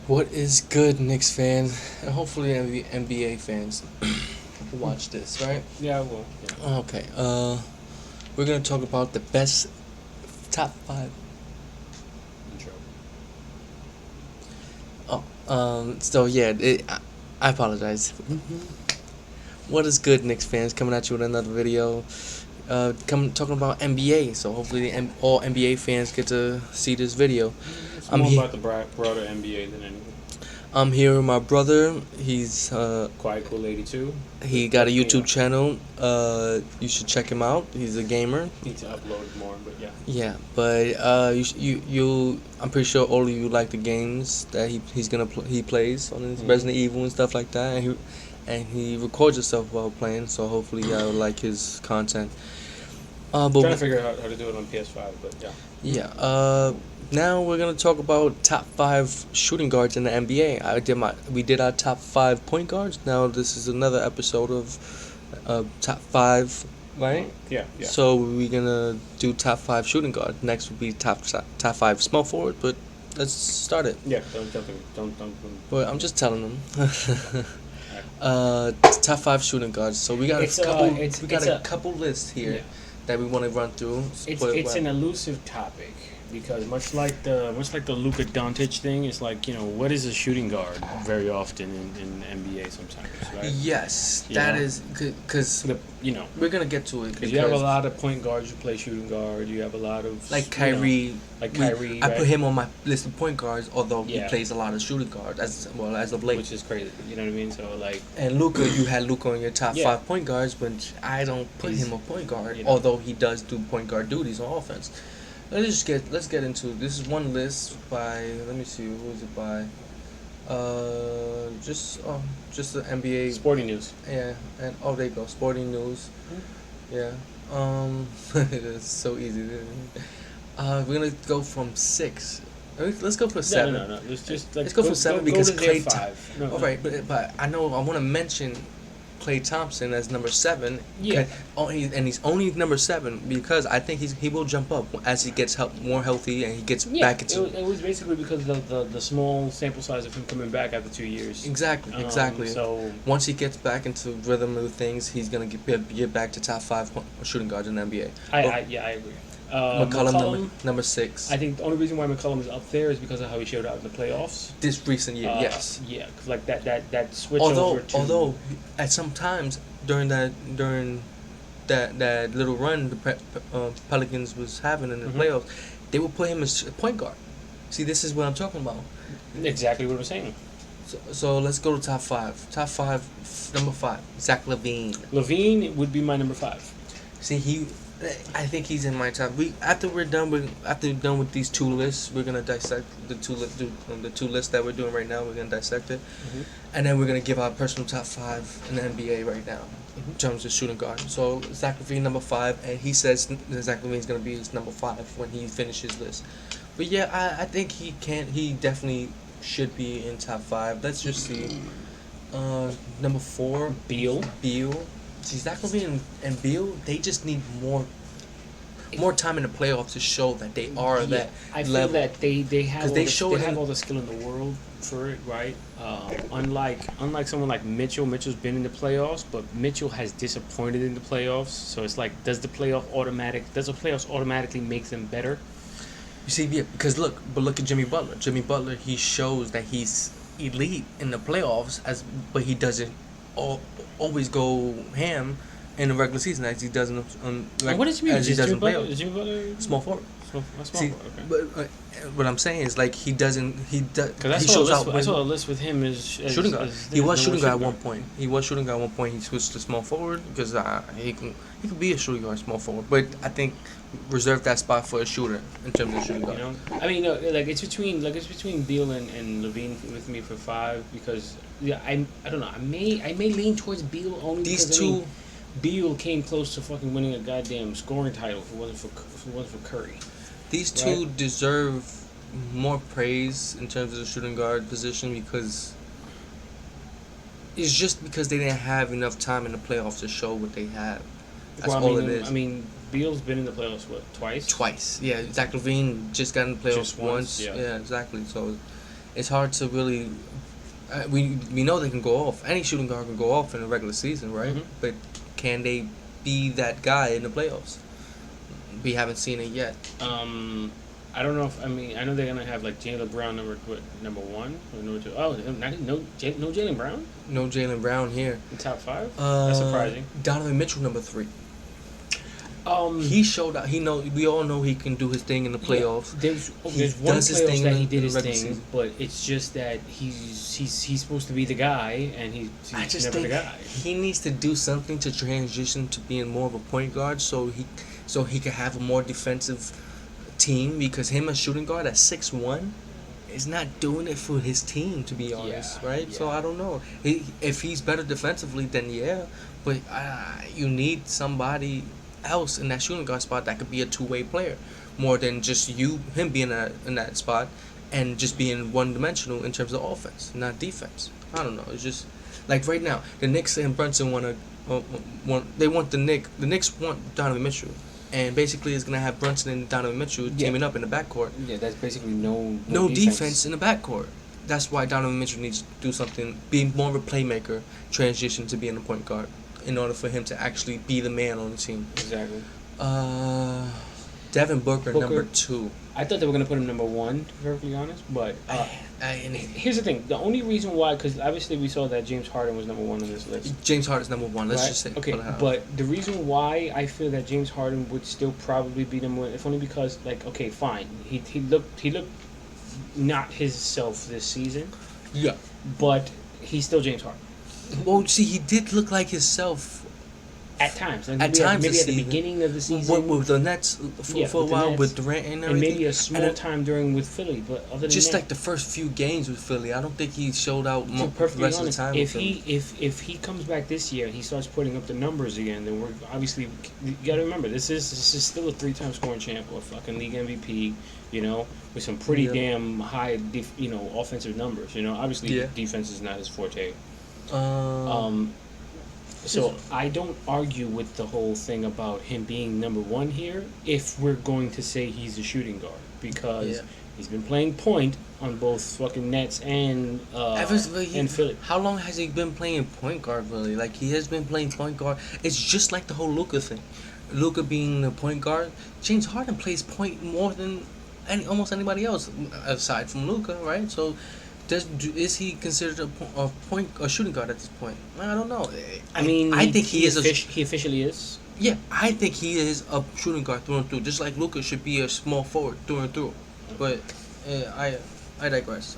What is good, Knicks fans, and hopefully NBA fans watch this, right? Yeah, well, yeah. Okay. We're gonna talk about the best top five. Intro. So yeah, I apologize. What is good, Knicks fans? Coming at you with another video. Talking about NBA. So hopefully all NBA fans get to see this video. It's I'm more here. about the broader NBA than anything. I'm here with my brother. He's Quiet Cool 82. he got a Yeah. YouTube channel. You should check him out. He's a gamer. Need to upload more, but yeah. Yeah, but I'm pretty sure all of you like the games that he plays on his Resident Evil and stuff like that, and he records himself while playing. So hopefully y'all like his content. Trying to But figure out how to do it on PS5, but yeah. yeah. Now we're gonna talk about top 5 shooting guards in the NBA. We did our top 5 point guards. Now this is another episode of top 5, right? Yeah. So we're gonna do top 5 shooting guard. Next would be top 5 small forward. But let's start it. Yeah, don't. But I'm just telling them. Top 5 shooting guards. So we got a couple lists here Yeah. that we want to run through. It's an elusive topic because much like the Luka Doncic thing, it's like, what is a shooting guard very often in NBA sometimes, right? Yes, You that know? is because we're gonna get to it. Because you have a lot of point guards who play shooting guard. You have a lot of like Kyrie. Kyrie. I right? put him on my list of point guards, although he Yeah. plays a lot of shooting guard as of late. Which is crazy. You know what I mean? So like, And Luka, you had Luka on your top Yeah. 5 point guards, but I don't put him a point guard, you know. although he does do point guard duties on offense. Let's get into this is one list by, let me see, who is it by? Just the NBA. Sporting News. Yeah, and there you go, Sporting News. Yeah. It's so easy. We're gonna go from 6. Let's go for 7. No. Let's go for 7 because go to their Klay. 5. No, All right, but I want to mention Klay Thompson as number 7. Yeah. He's only number 7 because I think he will jump up as he gets more healthy and he gets back into. It was basically because of the small sample size of him coming back after 2 years. Exactly. So once he gets back into rhythm of things, he's gonna get back to top 5 shooting guards in the NBA. I agree. McCollum number 6. I think the only reason why McCollum is up there is because of how he showed out in the playoffs. This recent year, yes. Yeah, because like that switch over to. Although at some times during that little run the Pelicans was having in the playoffs, they would put him as a point guard. See, this is what I'm talking about. Exactly what I'm saying. So let's go to top 5. Top 5, number 5, Zach Levine. Levine would be my number 5. See, I think he's in my top. After we're done with these 2 lists, we're gonna dissect the two lists that we're doing right now. We're gonna dissect it, and then we're gonna give our personal top 5 in the NBA right now in terms of shooting guard. So Zach Levine number 5, and he says that Zach Levine's gonna be his number 5 when he finishes his list. But yeah, I think he can. He definitely should be in top 5. Let's just see. Number 4, Beal. See, Zach Levine and Beal, they just need more time in the playoffs to show that they are that I feel level. that they have They have all the skill in the world for it, right? Unlike someone like Mitchell. Mitchell's been in the playoffs, but Mitchell has disappointed in the playoffs. So it's like, does the playoffs automatically make them better? You see, yeah, because look at Jimmy Butler. Jimmy Butler, he shows that he's elite in the playoffs, but he doesn't always go ham in the regular season as he doesn't What does Jimmy Butler? playoffs. Jimmy Butler? Small forward. See, Okay. but what I'm saying is like he doesn't. Because He shows out. I saw a list with him as Shooting guard. as He was number shooting guard at guard. one point. He switched to small forward because he could be a shooting guard, small forward. But I think reserve that spot for a shooter in terms of shooting guard. I mean, no, it's between Beal and Levine with me for 5 because I don't know. I may lean towards Beal only These because two. Beal came close to fucking winning a goddamn scoring title if it wasn't for Curry. These two deserve more praise in terms of the shooting guard position because it's just because they didn't have enough time in the playoffs to show what they have. That's all it is. I mean, Beal's been in the playoffs twice? Twice, yeah. Zach Levine just got in the playoffs Just once, once. yeah. Yeah, exactly. So it's hard to really. We know they can go off. Any shooting guard can go off in a regular season, right? Mhm. But can they be that guy in the playoffs? We haven't seen it yet. I don't know if I know they're gonna have like Jaylen Brown number one or number two. Oh, no Jaylen Brown No Jaylen Brown here. in top five. That's surprising. Donovan Mitchell number 3. He showed out. We all know he can do his thing in the playoffs. Yeah, there's one does his playoffs thing that in he the did his regular thing, season. but it's just that he's supposed to be the guy, and he's I just never the think guy. he needs to do something to transition to being more of a point guard, so he can have a more defensive team. Because him a shooting guard at 6'1" is not doing it for his team, to be honest, Yeah, right? yeah. So I don't know. If he's better defensively, then yeah, but you need somebody else in that shooting guard spot that could be a two-way player, more than just him being in that spot and just being one-dimensional in terms of offense, not defense. I don't know. It's just like right now, the Knicks and Brunson want the Knicks want Donovan Mitchell, and basically it's gonna have Brunson and Donovan Mitchell teaming up in the backcourt. Yeah, that's basically no defense in the backcourt. That's why Donovan Mitchell needs to do something, be more of a playmaker, transition to being a point guard, in order for him to actually be the man on the team. Exactly. Devin Booker number 2. I thought they were gonna put him number 1, to be perfectly honest, but here's the thing: the only reason why, because obviously we saw that James Harden was number 1 on this list. James Harden's number 1. Let's Right? just say. Okay, but the reason why I feel that James Harden would still probably be number 1, if only because, like, okay, fine, he looked not his self this season, yeah. but he's still James Harden Well, see, he did look like himself at times. Like At times maybe this at the season. beginning of the season, with the Nets for a with the while, Nets. with Durant and and everything. maybe a small And time during with Philly. But other than just that, like the first few games with Philly, I don't think he showed out to the perfectly rest honest, of the time. if with he Philly. if he comes back this year and he starts putting up the numbers again, then we're obviously, you got to remember this is still a 3-time scoring champ, or a fucking league MVP, with some pretty damn high offensive numbers. Obviously defense is not his forte. So I don't argue with the whole thing about him being number 1 here if we're going to say he's a shooting guard, because he's been playing point on both fucking Nets and Philly. How long has he been playing point guard, really? Like, he has been playing point guard. It's just like the whole Luka thing. Luka being the point guard. James Harden plays point more than almost anybody else aside from Luka, right? So is he considered a shooting guard at this point? I don't know. I mean, I think he is. He officially is. Yeah, I think he is a shooting guard through and through, just like Luka should be a small forward through and through. But I digress.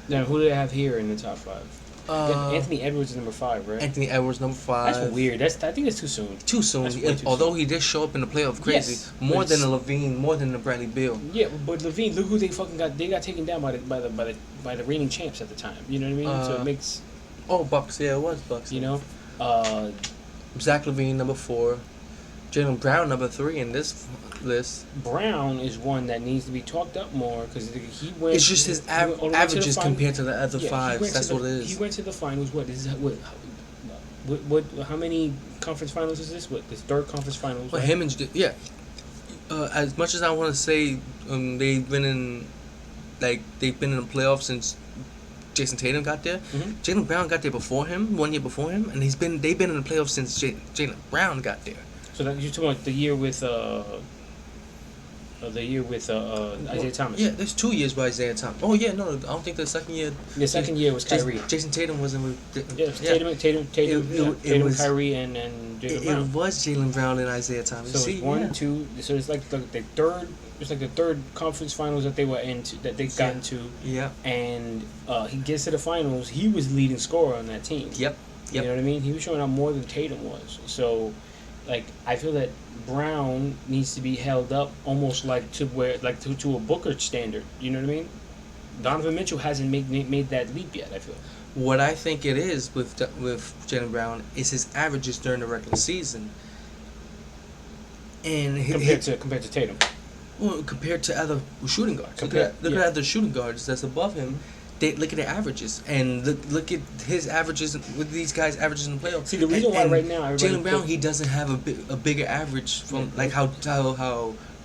Now, who do they have here in the top 5? Anthony Edwards is number 5, right? Anthony Edwards number 5. That's weird. I think it's too soon. Too soon. That's way too Although soon. he did show up in the playoff crazy, Yes, more but than a Levine, more than a Bradley Beal. Yeah, but Levine, look who they fucking got. They got taken down by the reigning champs at the time. You know what I mean? So it makes. Oh, Bucks. Yeah, it was Bucks. Zach Levine number 4, Jaylen Brown number 3 in this list. Brown is one that needs to be talked up more because he went. It's just his all the way to the averages final- compared to the other Yeah, he fives. went to That's the- what it is. He went to the finals. What? How many conference finals is this? What? This third conference finals. Well, right? him and as much as I want to say, they've been in the playoffs since Jason Tatum got there. Mhm. Jaylen Brown got there before him, 1 year before him, and they've been in the playoffs since Jaylen Brown got there. So that you're talking about the year with Isaiah Thomas. Yeah, there's 2 years by Isaiah Thomas. Oh yeah, no, I don't think the second year. The second year was Kyrie. Jason Tatum wasn't with. Yeah, Tatum, It was- Kyrie, and Jaylen Brown. It was Jaylen Brown and Isaiah Thomas. So See, it's 1, yeah. 2. So it's like the third. It's like the third conference finals that they were into, that they got into, Yeah. and he gets to the finals. He was leading scorer on that team. Yep. You know what I mean? He was showing out more than Tatum was. So, like, I feel that Brown needs to be held up almost like to a Booker standard. You know what I mean? Donovan Mitchell hasn't made that leap yet, I feel. What I think it is with Jaylen Brown is his averages during the regular season, and Compared to Tatum. compared to other shooting guards. Look Yeah. at other shooting guards that's above him. They look at their averages and look at his averages with these guys' averages in the playoffs. See, the reason why right now everybody Jaylen Brown, he doesn't have a bigger average from like how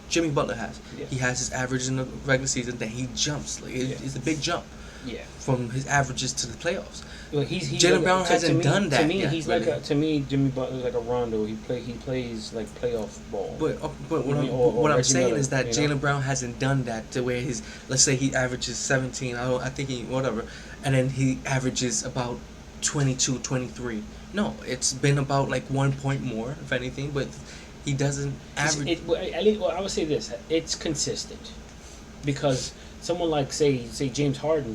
Jimmy Butler has. Yeah. He has his average in the regular season, then he jumps. Like it's a big jump. Yeah. From his averages to the playoffs. Well, he's Jaylen Brown hasn't done that to me, yet, he's really. to me, Jimmy Butler's like a Rondo. He plays like playoff ball. But what I'm saying is that Jaylen Brown hasn't done that to where let's say he averages 17. I think he whatever, and then he averages about 22, 23. No, it's been about like 1 point more, if anything, but he doesn't average. I would say this: it's consistent, because someone like say James Harden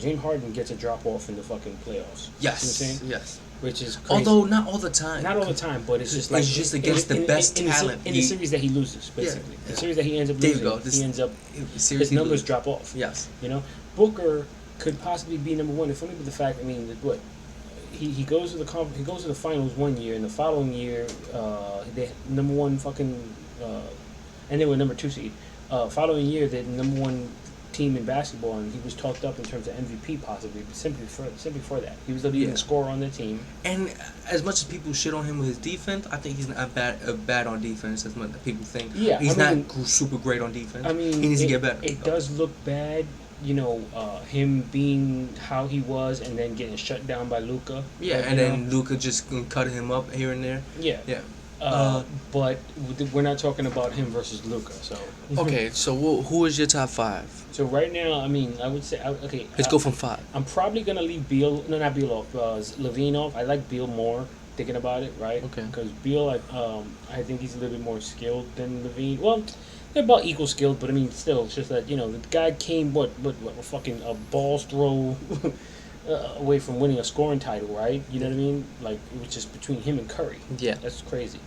gets a drop off in the fucking playoffs. Yes, you know what I'm saying? yes. Which is crazy. Although not all the time. Not all the time, but it's just like it's just against the best talent in the series that he loses, basically. The series that he ends up losing, he ends up his numbers drop off. Yes. You know, Booker could possibly be number one if only with the fact. I mean, what he goes to the finals one year, and the following year they number one fucking and they were number 2 seed. Following year, they number one team in basketball, and he was talked up in terms of MVP possibly, but simply for that. He was the leading scorer on the team. And as much as people shit on him with his defense, I think he's not bad on defense as much as people think. Yeah, he's not super great on defense. I mean, he needs to get better. It does look bad, you know, him being how he was and then getting shut down by Luka. Yeah, and then Luka just cut him up here and there. Yeah. Yeah. But we're not talking about him versus Luka. So okay, so who is your top 5? So right now, I mean, I would say okay. Let's go from 5. I'm probably gonna leave not Beal off. Levine off. I like Beal more. Thinking about it, right? Okay. Because Beal, I think he's a little bit more skilled than Levine. Well, they're about equal skilled, but I mean, still, it's just that the guy came what fucking a ball's throw away from winning a scoring title, right? You know what I mean? Like it was just between him and Curry. Yeah. That's crazy.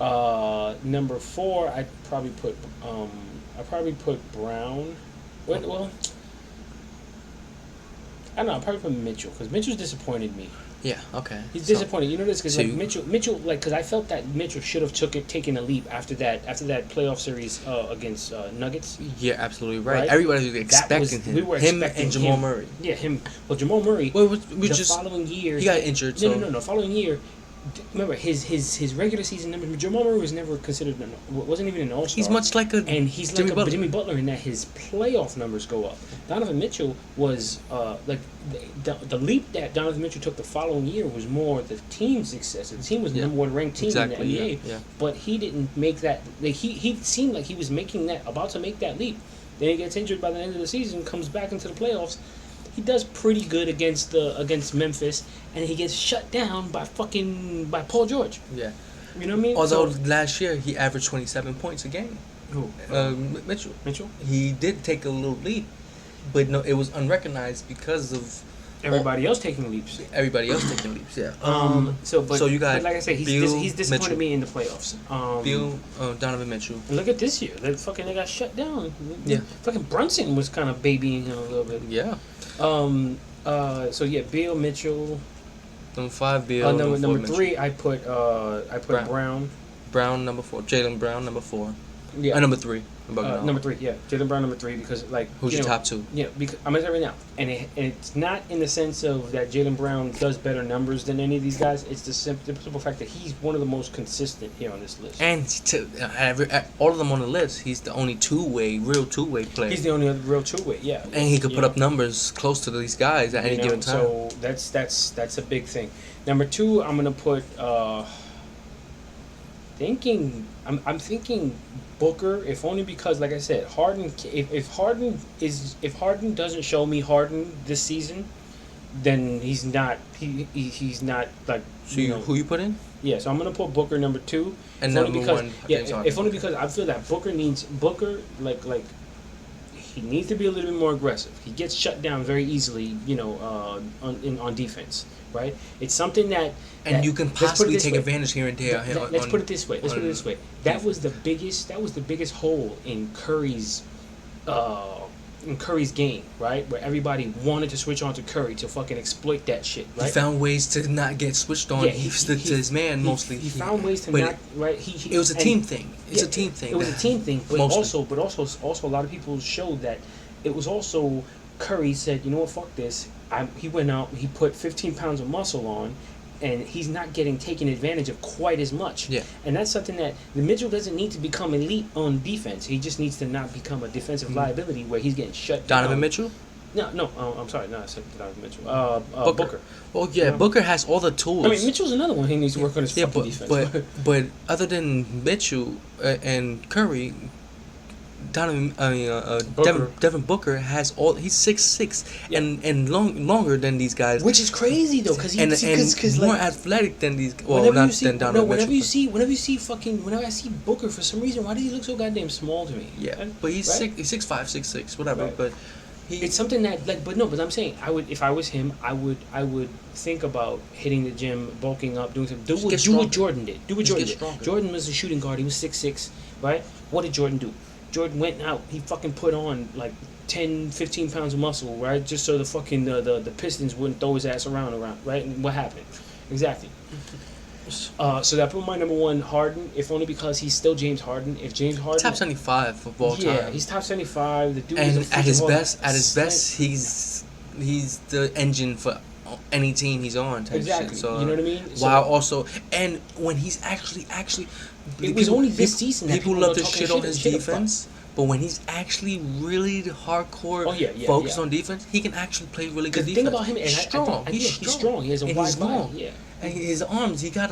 Number 4, I'd probably put Brown. Well, I don't know. I'd probably put Mitchell because Mitchell's disappointed me. Yeah. Okay. He's disappointed. You know this because Mitchell, like, because I felt that Mitchell should have taken a leap after that playoff series against Nuggets. Yeah, absolutely right. Everybody was expecting him. We were him expecting and Jamal Murray. Yeah, him. Well, Jamal Murray. Well, following year he got injured. No. Following year. Remember his regular season numbers. Jamal Murray was never considered. Wasn't even an all-star. He's much like he's Jimmy like Butler. Jimmy Butler in that his playoff numbers go up. Donovan Mitchell was like the leap that Donovan Mitchell took the following year was more the team's success. The team was the number 1 ranked team in the NBA, but he didn't make that. Like he seemed like he was about to make that leap. Then he gets injured by the end of the season, comes back into the playoffs. He does pretty good against Memphis, and he gets shut down by Paul George. Yeah, you know what I mean. Although last year he averaged 27 points a game. Who? Mitchell. Mitchell. He did take a little leap, but no, it was unrecognized because of everybody else taking leaps. Everybody else taking leaps. Yeah. So you got. But like I said, he's disappointed me in the playoffs. Beal, Donovan Mitchell. And look at this year. They got shut down. Yeah. Fucking Brunson was kind of babying him a little bit. Yeah. So yeah, Beal, Mitchell. Number 5, Beal. Number 3, I put Brown. Brown, number 4. Jaylen Brown, number 4. Yeah. Number 3. Number 3, yeah. Jaylen Brown, number 3, because like. Who's your top 2? Yeah, because I'm gonna tell you right now, and it's not in the sense of that Jaylen Brown does better numbers than any of these guys. It's the simple fact that he's one of the most consistent here on this list. And all of them on the list, he's the only real two-way player. He's the only real two-way, yeah. And he could put up numbers close to these guys at any given time. So that's a big thing. Number 2, I'm gonna put. I'm thinking Booker, if only because, like I said, Harden. If Harden doesn't show me Harden this season, then he's not. He's not like. So who you put in? Yeah, so I'm gonna put Booker number 2. And number 1. Yeah, if only because I feel that Booker like. He needs to be a little bit more aggressive. He gets shut down very easily, on defense, right? It's something that you can possibly take advantage here and there. Let's put it this way. That was the biggest hole in Curry's game, right? Where everybody wanted to switch on to Curry to fucking exploit that shit, right? He found ways to not get switched on. He stuck to his man mostly. He found ways to not, right? It was a team thing. It's a team thing. It was a team thing, but also a lot of people showed that it was also Curry said, you know what, fuck this. He went out, he put 15 pounds of muscle on, and he's not getting taken advantage of quite as much. Yeah. And that's something that the Mitchell doesn't need to become elite on defense. He just needs to not become a defensive liability where he's getting shut down. Donovan Mitchell? No, I'm sorry. No, I said Donovan Mitchell. Booker. Oh yeah, Booker has all the tools. I mean, Mitchell's another one. He needs to work on his fucking defense. But other than Mitchell and Curry, Devin Booker has all. He's 6'6", and longer than these guys, which is crazy though, because and more athletic than these. Well, not than Donovan whenever Mitchell. whenever I see Booker, for some reason, why does he look so goddamn small to me? Yeah, but he's 6'5", 6'6", whatever. Right. But it's something that but I'm saying if I was him, I would think about hitting the gym, bulking up, doing something. Do what Jordan did. Jordan was a shooting guard. He was 6'6", right? What did Jordan do? Jordan went out. He fucking put on like 10, 15 pounds of muscle, right? Just so the fucking the Pistons wouldn't throw his ass around, right? And what happened? Exactly. So that put my number one Harden, if only because he's still James Harden. If James Harden top 75 of all time. Yeah, he's top 75. The dude and is at his best, he's the engine for any team he's on. Exactly. So, you know what I mean? While also, and when he's actually, it was only this season that people love to shit on his defense. But when he's actually really hardcore focused on defense, he can actually play really good defense. The thing about him, he's strong. He's strong. He has a wide body. Yeah. And his arms, he got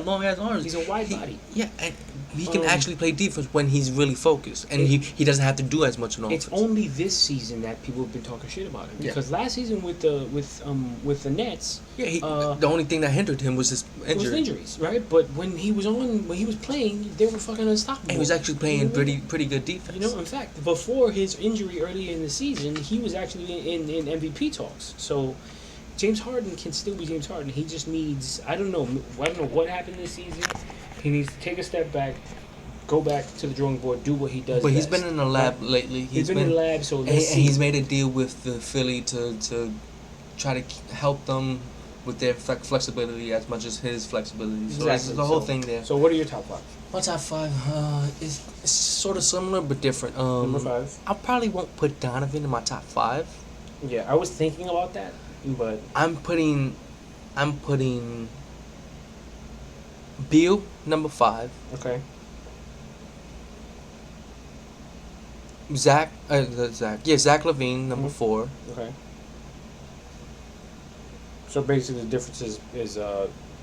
long ass arms. He's a wide body. Yeah, and he can actually play defense when he's really focused, and he doesn't have to do as much on offense. It's only this season that people have been talking shit about him, because last season with the Nets, the only thing that hindered him was his injury. It was injuries, right? But when he was playing, they were fucking unstoppable. And he was actually playing pretty good defense. You know, in fact, before his injury early in the season, he was actually in MVP talks. So James Harden can still be James Harden. He just needs, I don't know what happened this season. He needs to take a step back, go back to the drawing board, do what he does. But he's been in the lab lately. He's been in the lab, so let's see. And he's made a deal with the Philly to try to help them with their flexibility as much as his flexibility. So exactly. The whole thing there. So what are your top five? My top five is sort of similar but different. Number five. I probably won't put Donovan in my top five. Yeah, I was thinking about that, but I'm putting Beal number 5. Okay. Zach Levine number 4. Okay. So basically, the difference is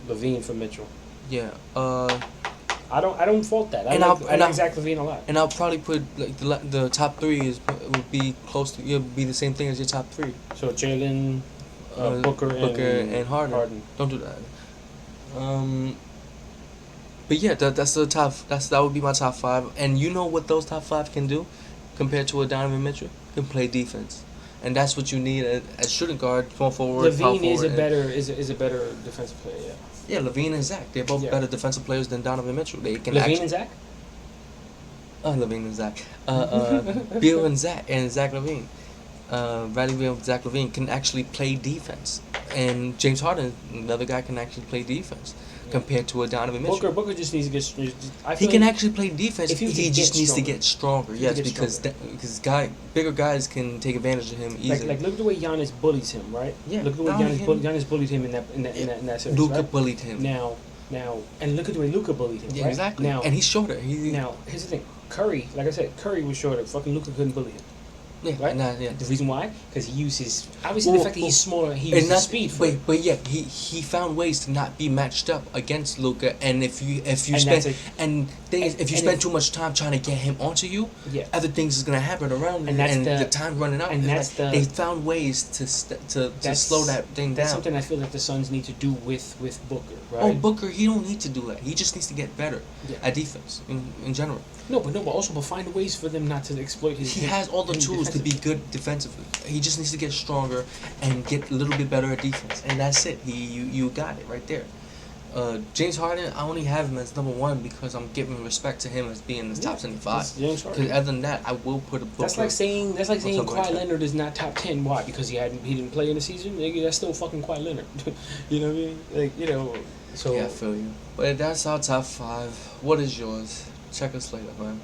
Levine for Mitchell. Yeah. I don't fault that. I like Zach Levine a lot. And I'll probably put like the top 3 would be close to be the same thing as your top 3. So Jaylen, Booker and Harden. Don't do that. But yeah, that's the top. That would be my top 5. And you know what those top 5 can do compared to a Donovan Mitchell? Can play defense, and that's what you need as shooting guard, small forward. Levine is a better defensive player. Yeah. Yeah, Levine and Zach. They're both better defensive players than Donovan Mitchell. They can Levine and Zach. Levine and Zach. Beal and Zach Levine. Bradley Beal and Zach Levine can actually play defense, and James Harden, another guy, can actually play defense. Compared to a Donovan Mitchell. Booker just needs to get. He can actually play defense. He just needs to get stronger. Yes, because bigger guys can take advantage of him easily. Like look at the way Giannis bullies him, right? Yeah. Look at the way Giannis bullied him in that series. Luka right? bullied him. Now, and look at the way Luka bullied him. Yeah, right? exactly. Now, and he's shorter. Now, here's the thing. Curry, like I said, Curry was shorter. Fucking Luka couldn't bully him. Yeah, right? The reason why? Because he uses the fact that he's smaller, he uses speed. He found ways to not be matched up against Luka, and if you spend too much time trying to get him onto you, other things is gonna happen around, and the time running out. And they found ways to slow that thing down. That's something I feel like the Suns need to do with Booker. Right? Oh, Booker, he don't need to do that. He just needs to get better at defense in general. But find ways for them not to exploit his. He has all the tools to be good defensively. He just needs to get stronger and get a little bit better at defense, and that's it. You got it right there. James Harden, I only have him as number 1 because I'm giving respect to him as being in the top 75. Because other than that, I will put a Booker. That's like saying Kawhi Leonard is not top 10. Why? Because he didn't play in the season. That's still fucking Kawhi Leonard. You know what I mean? So yeah, I feel you. But that's our top 5. What is yours? Check us later, man.